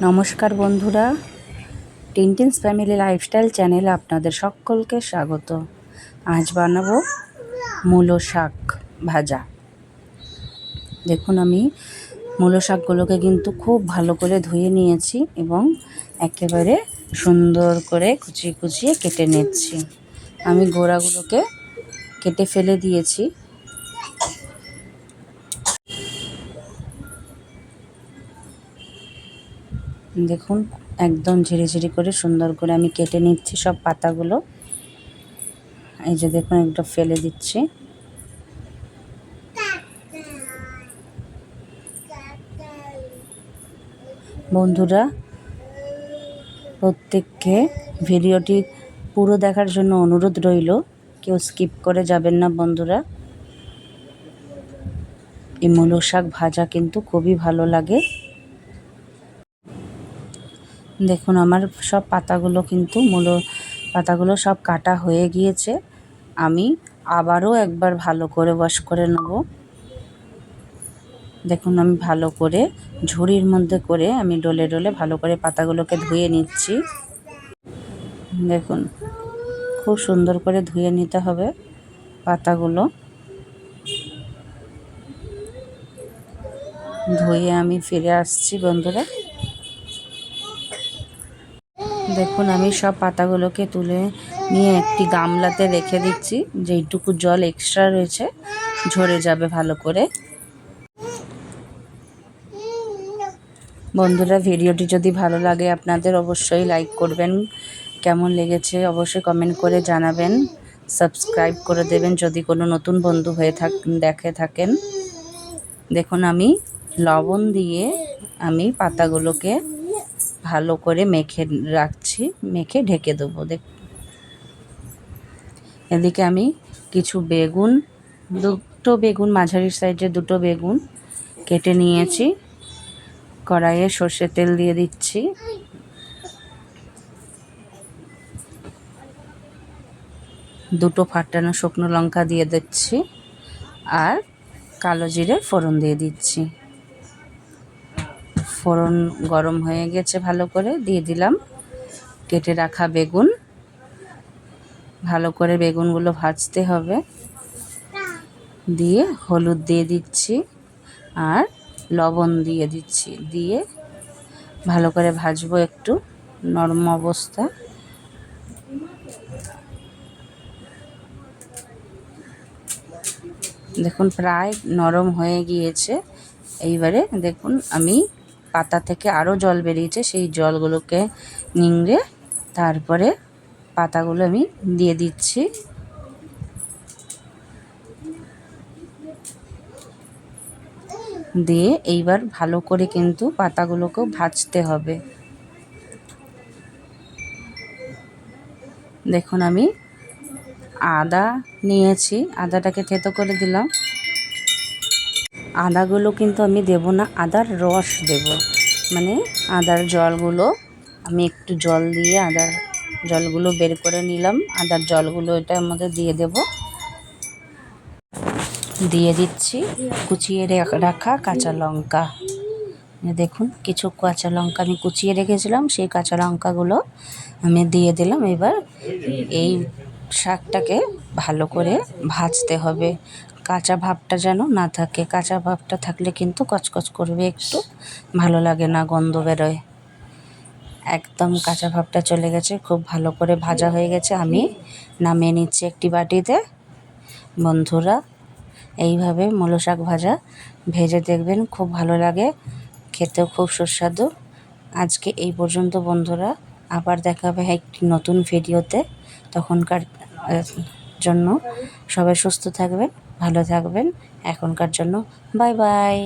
নমস্কার বন্ধুরা, টিনটিনস family lifestyle চ্যানেলে আপনাদের সকলকে স্বাগত। আজ বানাবো মূলো শাক ভাজা। দেখুন, আমি মূলো শাকগুলোকে কিন্তু খুব ভালো করে ধুয়ে নিয়েছি এবং একেবারে সুন্দর করে কুচিয়ে কুচিয়ে কেটে নিচ্ছি। আমি গোড়াগুলোকে কেটে ফেলে দিয়েছি। দেখুন, একদম ঝিরিঝিরি করে সুন্দর করে আমি কেটে নিচ্ছি সব পাতাগুলো। এই যে দেখুন, একটা ফেলে দিচ্ছি। বন্ধুরা, প্রত্যেককে ভিডিওটি পুরো দেখার জন্য অনুরোধ রইল, কেউ স্কিপ করে যাবেন না বন্ধুরা। এই মূলো শাক ভাজা কিন্তু খুবই ভালো লাগে। দেখুন, আমার সব পাতাগুলো কিন্তু মূলো পাতাগুলো সব কাটা হয়ে গিয়েছে। আমি আবারও একবার ভালো করে ওয়াশ করে নেব। দেখুন, আমি ভালো করে ঝুড়ির মধ্যে করে আমি ডলে ডলে ভালো করে পাতাগুলোকে ধুয়ে নিচ্ছি। দেখুন, খুব সুন্দর করে ধুয়ে নিতে হবে পাতাগুলো। ধুয়ে আমি ফিরে আসছি বন্ধুরা। দেখুন, আমি সব পাতাগুলোকে তুলে নিয়ে একটি গামলাতে রেখে দিচ্ছি। যেইটুকু জল এক্সট্রা রয়েছে ঝরে যাবে ভালো করে। বন্ধুরা, ভিডিওটি যদি ভালো লাগে আপনাদের অবশ্যই লাইক করবেন। কেমন লেগেছে অবশ্যই কমেন্ট করে জানাবেন। সাবস্ক্রাইব করে দেবেন যদি কোনো নতুন বন্ধু হয়ে দেখে থাকেন। দেখুন, আমি লবণ দিয়ে আমি পাতাগুলোকে ভালো করে মেখে রাখছি, মেখে ঢেকে দেবো। এদিকে আমি কিছু বেগুন, দুটো বেগুন, মাঝারি সাইজের দুটো বেগুন কেটে নিয়েছি। কড়াইয়ে সর্ষের তেল দিয়ে দিচ্ছি। দুটো ফাটানো শুকনো লঙ্কা দিয়ে দিচ্ছি আর কালো জিরে ফোড়ন দিয়ে দিচ্ছি। ফোড়ন গরম হয়ে গেছে, ভালো করে দিয়ে দিলাম কেটে রাখা বেগুন। ভালো করে বেগুনগুলো ভাজতে হবে। দিয়ে হলুদ দিয়ে দিচ্ছি আর লবণ দিয়ে দিচ্ছি। দিয়ে ভালো করে ভাজবো একটু নরম অবস্থা। দেখুন, প্রায় নরম হয়ে গিয়েছে। এইবারে দেখুন, আমি পাতা থেকে আরও জল বেরিয়েছে, সেই জলগুলোকে নিংড়ে তারপরে পাতাগুলো আমি দিয়ে দিচ্ছি। দিয়ে এইবার ভালো করে কিন্তু পাতাগুলোকেও ভাজতে হবে। দেখুন, আমি আদা নিয়েছি, আদাটাকে থেতো করে দিলাম। আদাগুলো কিন্তু আমি দেব না, আদার রস দেব, মানে আদার জলগুলো আমি একটু জল দিয়ে আদার জলগুলো বের করে নিলাম। আদার জলগুলো এটার মধ্যে দিয়ে দেব। দিয়ে দিচ্ছি কুচিয়ে রাখা কাঁচা লঙ্কা। দেখুন, কিছু কাঁচা লঙ্কা আমি কুচিয়ে রেখেছিলাম, সেই কাঁচা লঙ্কাগুলো আমি দিয়ে দিলাম। এবার এই শাকটাকে ভালো করে ভাজতে হবে, কাঁচা ভাবটা যেন না থাকে। কাঁচা ভাবটা থাকলে কিন্তু কচকচ করবে, একটু ভালো লাগে না, গন্ধ বেরোয়। একদম কাঁচা ভাবটা চলে গেছে, খুব ভালো করে ভাজা হয়ে গেছে। আমি নামিয়ে নিচ্ছি একটি বাটিতে। বন্ধুরা, এইভাবে মূলো শাক ভাজা ভেজে দেখবেন, খুব ভালো লাগে, খেতেও খুব সুস্বাদু। আজকে এই পর্যন্ত বন্ধুরা, আবার দেখা হবে একটি নতুন ভিডিওতে। তখনকার জন্য সবাই সুস্থ থাকবেন, ভালো থাকবেন। এখনকার জন্য বাই বাই।